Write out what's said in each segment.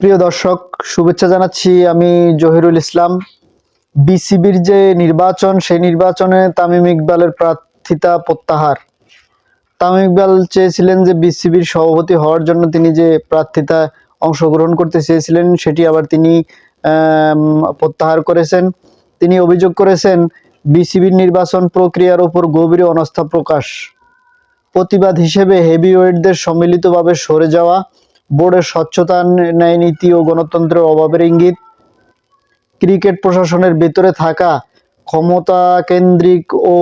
প্রিয় দর্শক, শুভেচ্ছা জানাচ্ছি। আমি জহিরুল ইসলাম। বিসিবির যে নির্বাচন, সেই নির্বাচনে তামিম ইকবালের প্রার্থিতা প্রত্যাহার। তামিম ইকবাল চেয়েছিলেন যে বিসিবির সভাপতি হওয়ার জন্য তিনি যে প্রার্থিতা অংশগ্রহণ করতে চেয়েছিলেন সেটি আবার তিনি প্রত্যাহার করেছেন। তিনি অভিযোগ করেছেন বিসিবির নির্বাচন প্রক্রিয়ার উপর গভীর অনাস্থা প্রকাশ। প্রতিবাদ হিসেবে হেভিওয়েটদের সম্মিলিতভাবে সরে যাওয়া, বোর্ডের স্বচ্ছতা, ন্যায় নীতি ও গণতন্ত্রের অভাবের ইঙ্গিত, ক্রিকেট প্রশাসনের ভেতরে থাকা ক্ষমতাকেন্দ্রিক ও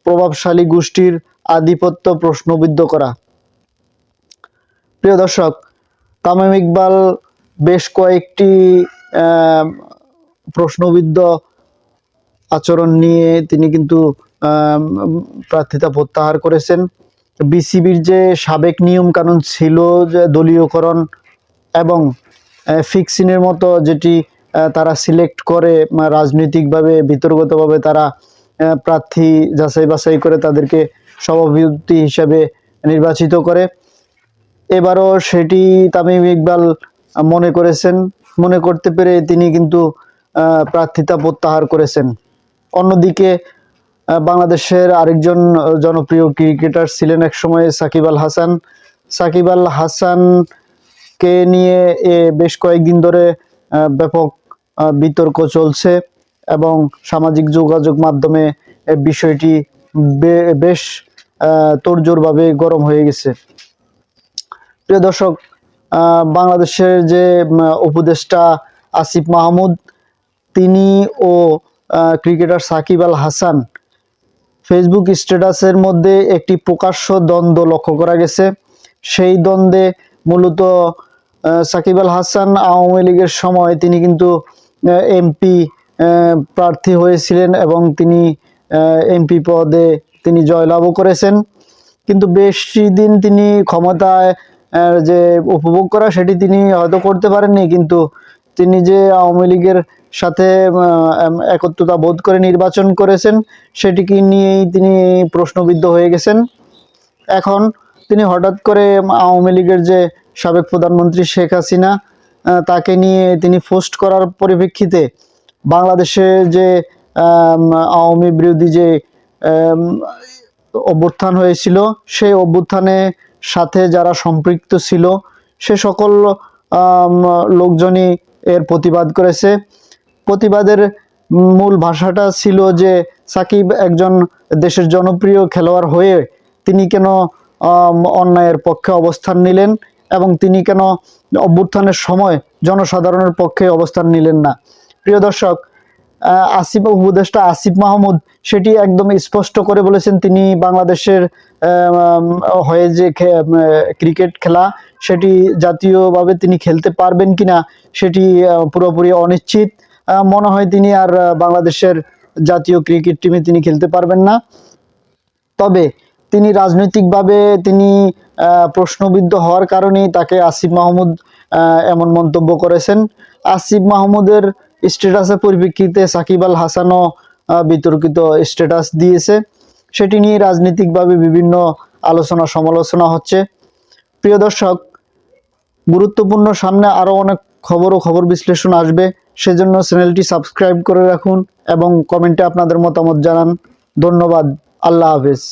প্রভাবশালী গোষ্ঠীর আধিপত্য প্রশ্নবিদ্ধ করা। প্রিয় দর্শক, তামিম ইকবাল বেশ কয়েকটি প্রশ্নবিদ্ধ আচরণ নিয়ে তিনি কিন্তু প্রার্থিতা প্রত্যাহার করেছেন। বিসিবির যে সাবেক নিয়ম কানুন ছিল, যে দলীয়করণ এবং ফিক্সিংয়ের মতো যেটি তারা সিলেক্ট করে রাজনৈতিকভাবে বিতর্কতভাবে তারা প্রার্থী যাচাই বাছাই করে তাদেরকে সভাপতি হিসেবে নির্বাচিত করে, এবারও সেটি তামিম ইকবাল মনে করতে পেরে তিনি কিন্তু প্রার্থিতা প্রত্যাহার করেছেন। অন্যদিকে বাংলাদেশের আরেকজন জনপ্রিয় ক্রিকেটার ছিলেন একসময় সাকিব আল হাসান। সাকিব আল হাসানকে নিয়ে বেশ কয়েকদিন ধরে ব্যাপক বিতর্ক চলছে এবং সামাজিক যোগাযোগ মাধ্যমে বিষয়টি বেশ তোড়জোড়ভাবে গরম হয়ে গেছে। প্রিয় দর্শক, বাংলাদেশের যে উপদেষ্টা আসিফ মাহমুদ, তিনি ও ক্রিকেটার সাকিব আল হাসান ফেসবুক স্ট্যাটাসের মধ্যে একটি প্রকাশ্য দ্বন্দ্ব লক্ষ্য করা গেছে। সেই দ্বন্দ্বে মূলত সাকিব আল হাসান আওয়ামী লীগের সময় তিনি কিন্তু এমপি প্রার্থী হয়েছিলেন এবং তিনি এমপি পদে তিনি জয়লাভও করেছেন, কিন্তু বেশি দিন তিনি ক্ষমতায় যে উপভোগ করা সেটি তিনি হয়তো করতে পারেননি, কিন্তু তিনি যে আওয়ামী লীগের সাথে একত্রতা বোধ করে নির্বাচন করেছেন সেটিকে নিয়েই তিনি প্রশ্নবিদ্ধ হয়ে গেছেন। এখন তিনি হঠাৎ করে আওয়ামী লীগের যে সাবেক প্রধানমন্ত্রী শেখ হাসিনা তাকে নিয়ে তিনি পোস্ট করার পরিপ্রেক্ষিতে বাংলাদেশে যে আওয়ামী বিরোধী যে অভ্যুত্থান হয়েছিল সেই অভ্যুত্থানের সাথে যারা সম্পৃক্ত ছিল সে সকল লোকজনই এর প্রতিবাদ করেছে। প্রতিবাদের মূল ভাষাটা ছিল যে সাকিব একজন দেশের জনপ্রিয় খেলোয়াড় হয়ে তিনি কেন অন্যায়ের পক্ষে অবস্থান নিলেন এবং তিনি কেন অভ্যুত্থানের সময় জনসাধারণের পক্ষে অবস্থান নিলেন না। প্রিয় দর্শক, উপদেষ্টা আসিফ মাহমুদ সেটি একদম স্পষ্ট করে বলেছেন তিনি বাংলাদেশের হয়ে যে ক্রিকেট খেলা সেটি জাতীয়ভাবে তিনি খেলতে পারবেন কিনা সেটি পুরোপুরি অনিশ্চিত। মনে হয় তিনি আর বাংলাদেশের জাতীয় ক্রিকেট টিমে তিনি খেলতে পারবেন না। তবে তিনি রাজনৈতিকভাবে তিনি প্রশ্নবিদ্ধ হওয়ার কারণেই তাকে আসিফ মাহমুদ এমন মন্তব্য করেছেন। আসিফ মাহমুদের স্ট্যাটাসের পরিপ্রেক্ষিতে সাকিব আল হাসানও বিতর্কিত স্ট্যাটাস দিয়েছে, সেটি নিয়ে রাজনৈতিকভাবে বিভিন্ন আলোচনা সমালোচনা হচ্ছে। প্রিয় দর্শক, গুরুত্বপূর্ণ সামনে আরও অনেক খবর বিশ্লেষণ আসবে, সেজন্য চ্যানেলটি সাবস্ক্রাইব করে রাখুন এবং কমেন্টে আপনাদের মতামত জানান। ধন্যবাদ। আল্লাহ হাফেজ।